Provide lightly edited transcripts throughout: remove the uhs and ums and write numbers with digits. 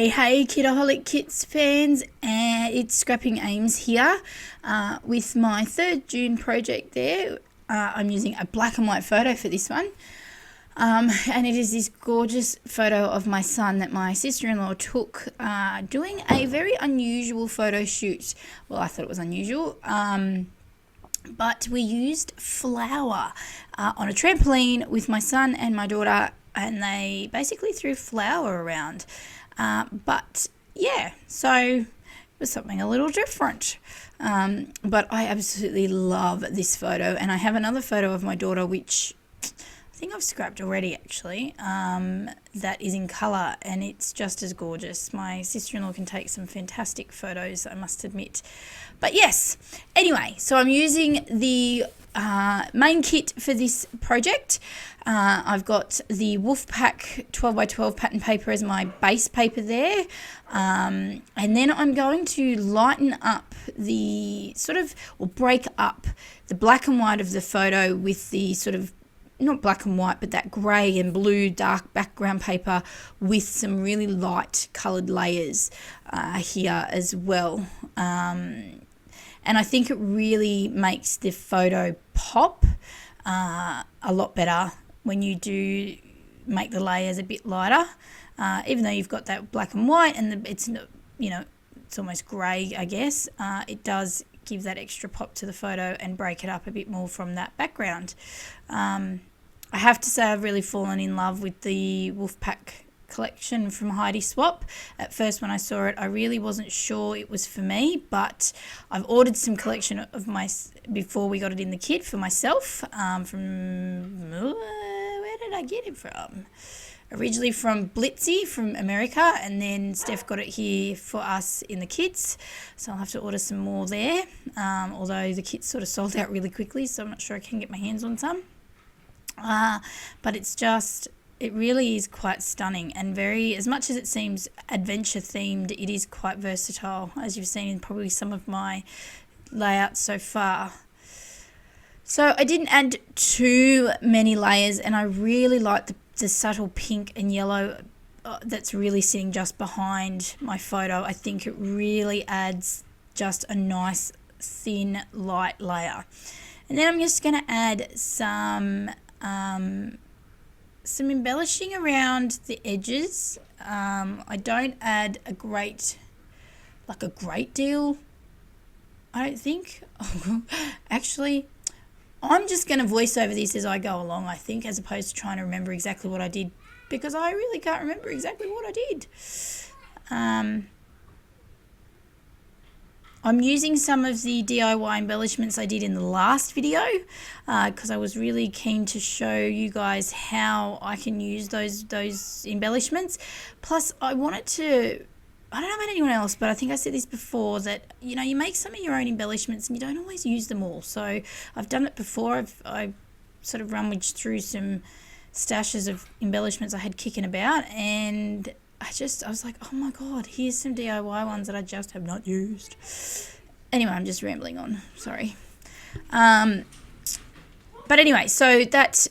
Hey Kitaholic Kits fans, and it's Scrapping Ames here with my 3rd June project there. I'm using a black and white photo for this one, and it is this gorgeous photo of my son that my sister-in-law took doing a very unusual photo shoot. Well, I thought it was unusual, but we used flour on a trampoline with my son and my daughter, and they basically threw flour around. But yeah, so it was something a little different. But I absolutely love this photo, and I have another photo of my daughter, which I think I've scrapped already actually, that is in colour, and it's just as gorgeous. My sister-in-law can take some fantastic photos, I must admit. But yes, anyway, so I'm using the main kit for this project. I've got the Wolfpack 12x12 pattern paper as my base paper there, and then I'm going to lighten up the or break up the black and white of the photo with the not black and white, but that grey and blue dark background paper with some really light coloured layers here as well. And I think it really makes the photo pop a lot better when you do make the layers a bit lighter. Even though you've got that black and white and it's almost grey, I guess, it does give that extra pop to the photo and break it up a bit more from that background. I have to say I've really fallen in love with the Wolfpack collection from Heidi Swap. At first when I saw it, I really wasn't sure it was for me, but I've ordered some collection of before we got it in the kit for myself, from where did I get it from? Originally from Blitzy from America, and then Steph got it here for us in the kits, so I'll have to order some more there, although the kits sort of sold out really quickly, so I'm not sure I can get my hands on some. But it really is quite stunning, and as much as it seems adventure themed, it is quite versatile, as you've seen in probably some of my layouts so far. So I didn't add too many layers, and I really like the subtle pink and yellow that's really sitting just behind my photo. I think it really adds just a nice thin light layer. And then I'm just going to add some embellishing around the edges. I don't add a great deal, I don't think. Actually, I'm just going to voice over this as I go along, I think, as opposed to trying to remember exactly what I did, because I really can't remember exactly what I did. I'm using some of the DIY embellishments I did in the last video, because I was really keen to show you guys how I can use those embellishments. Plus, I wanted to, I don't know about anyone else, but I think I said this before, that you make some of your own embellishments and you don't always use them all. So I've done it before. I sort of rummaged through some stashes of embellishments I had kicking about, and I was like, oh my god, here's some DIY ones that I just have not used. Anyway, I'm just rambling on, sorry. But anyway, so that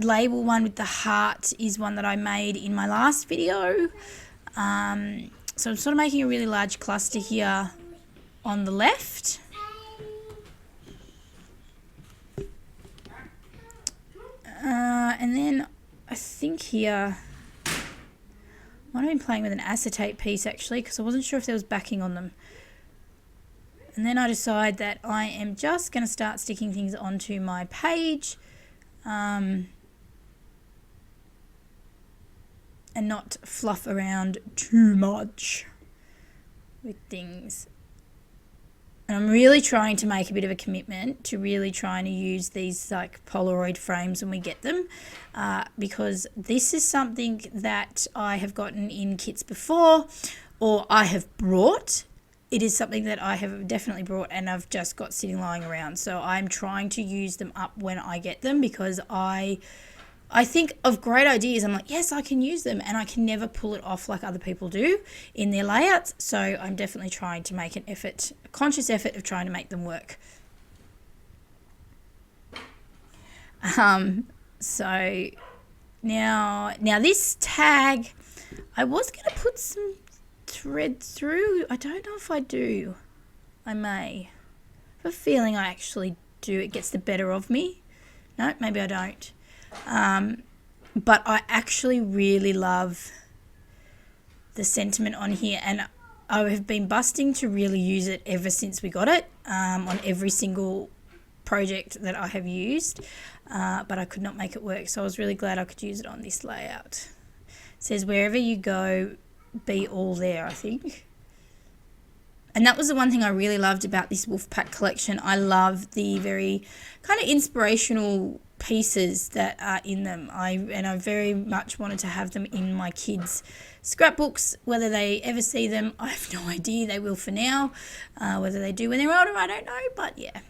label one with the heart is one that I made in my last video. So I'm sort of making a really large cluster here on the left. And then I think here, I might have been playing with an acetate piece actually, because I wasn't sure if there was backing on them. And then I decide that I am just going to start sticking things onto my page, and not fluff around too much with things. And I'm really trying to make a bit of a commitment to really trying to use these like Polaroid frames when we get them, because this is something that I have gotten in kits before, or I have brought. It is something that I have definitely brought and I've just got sitting lying around. So I'm trying to use them up when I get them, because I think of great ideas. I'm like, yes, I can use them, and I can never pull it off like other people do in their layouts. So I'm definitely trying to make a conscious effort of trying to make them work. So now this tag, I was going to put some thread through. I don't know if I do. I may. I have a feeling I actually do. It gets the better of me. No, maybe I don't. But I actually really love the sentiment on here, and I have been busting to really use it ever since we got it, on every single project that I have used, but I could not make it work, so I was really glad I could use it on this layout. It says, wherever you go, be all there, I think. And that was the one thing I really loved about this Wolfpack collection. I love the very kind of inspirational pieces that are in them. I very much wanted to have them in my kids' scrapbooks. Whether they ever see them, I have no idea. They will for now. Whether they do when they're older, I don't know. But yeah.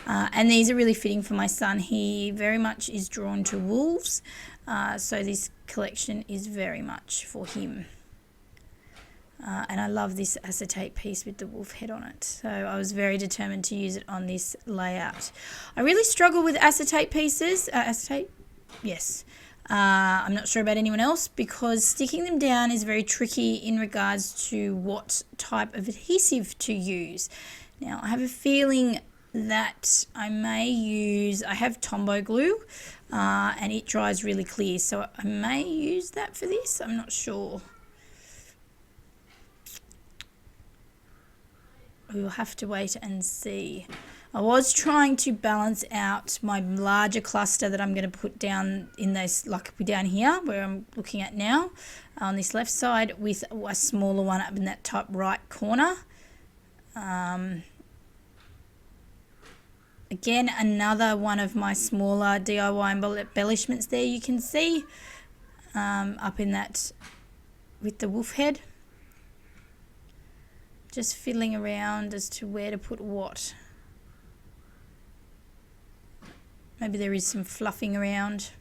And these are really fitting for my son. He very much is drawn to wolves. So this collection is very much for him. And I love this acetate piece with the wolf head on it. So I was very determined to use it on this layout. I really struggle with acetate pieces. Acetate? Yes. I'm not sure about anyone else, because sticking them down is very tricky in regards to what type of adhesive to use. Now, I have a feeling that I may use, I have Tombow glue, and it dries really clear. So I may use that for this. I'm not sure. We'll have to wait and see. I was trying to balance out my larger cluster that I'm going to put down in this, like down here where I'm looking at now, on this left side, with a smaller one up in that top right corner. Again, another one of my smaller DIY embellishments there, you can see, up in that with the wolf head. Just fiddling around as to where to put what. Maybe there is some fluffing around.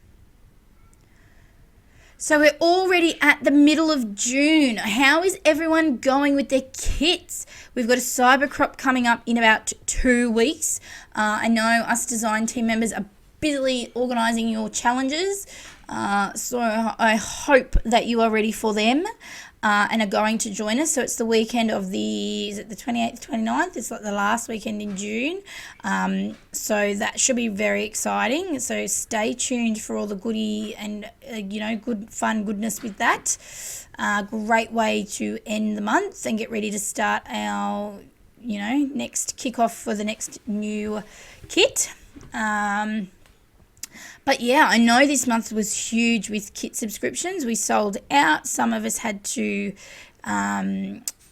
So we're already at the middle of June. How is everyone going with their kits? We've got a cyber crop coming up in about 2 weeks. I know us design team members are busily organising your challenges. So I hope that you are ready for them. And are going to join us. So it's the weekend of is it the 28th, 29th? It's like the last weekend in June. So that should be very exciting. So stay tuned for all the goodie and, good fun goodness with that. Great way to end the month and get ready to start our, next kickoff for the next new kit. But yeah, I know this month was huge with kit subscriptions. We sold out. Some of us had to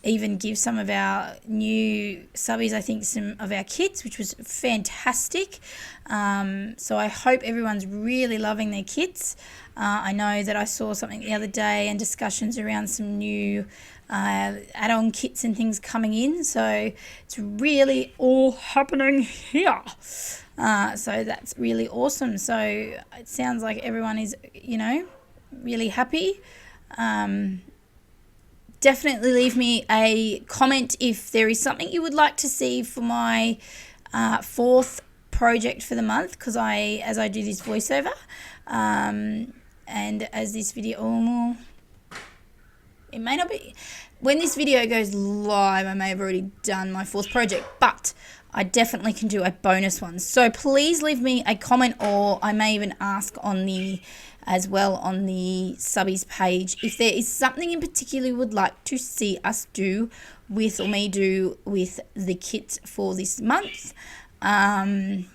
even give some of our new subbies, I think, some of our kits, which was fantastic. So I hope everyone's really loving their kits. I know that I saw something the other day and discussions around some new add-on kits and things coming in. So it's really all happening here. So that's really awesome. So it sounds like everyone is, really happy. Definitely leave me a comment if there is something you would like to see for my 4th project for the month, because as I do this voiceover, and as this video, it may not be, when this video goes live, I may have already done my 4th project, but I definitely can do a bonus one. So please leave me a comment, or I may even ask on the subbies page if there is something in particular you would like to see us do with, or me do with, the kits for this month. I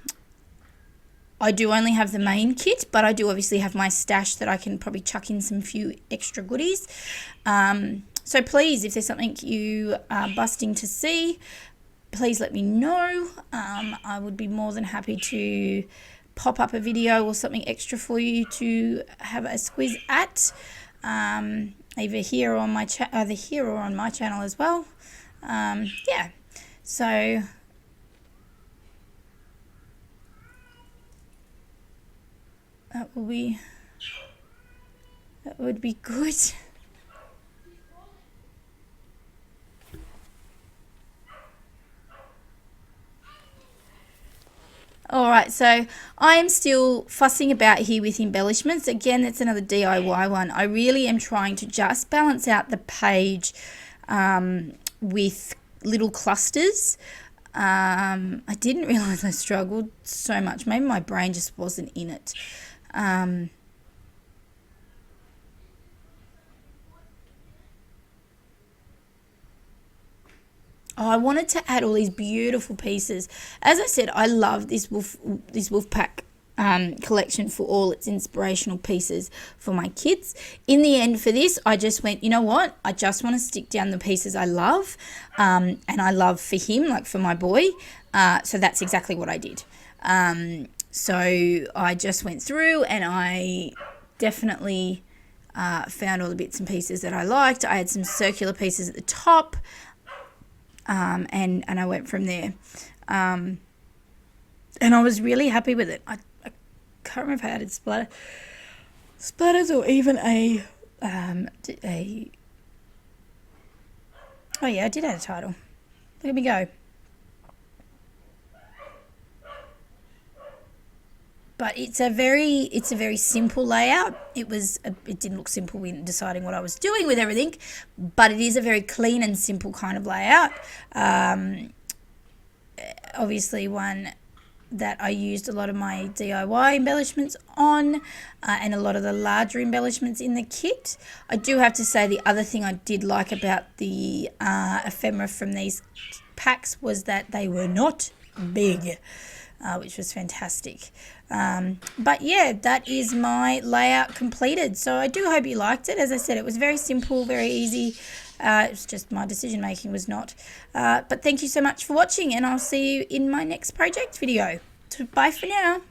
do only have the main kit, but I do obviously have my stash that I can probably chuck in some few extra goodies. So please, if there's something you are busting to see, please let me know. I would be more than happy to pop up a video or something extra for you to have a squiz at, either here or on my channel as well. Yeah, so that would be good. All right, right, so I am still fussing about here with embellishments. Again, that's another DIY one. I really am trying to just balance out the page with little clusters. I didn't realise I struggled so much. Maybe my brain just wasn't in it. I wanted to add all these beautiful pieces. As I said, I love this Wolfpack collection for all its inspirational pieces for my kids. In the end for this, I just went, you know what? I just want to stick down the pieces I love and I love for him, like for my boy. So that's exactly what I did. So I just went through and I definitely found all the bits and pieces that I liked. I had some circular pieces at the top. And I went from there. And I was really happy with it. I can't remember if I added splatters or even oh yeah, I did add a title. Look at me go. But it's a very simple layout. It didn't look simple in deciding what I was doing with everything, but it is a very clean and simple kind of layout. Obviously one that I used a lot of my DIY embellishments on and a lot of the larger embellishments in the kit. I do have to say the other thing I did like about the ephemera from these packs was that they were not big. Which was fantastic. But yeah, that is my layout completed. So I do hope you liked it. As I said, it was very simple, very easy. It was just my decision making was not. But thank you so much for watching, and I'll see you in my next project video. Bye for now.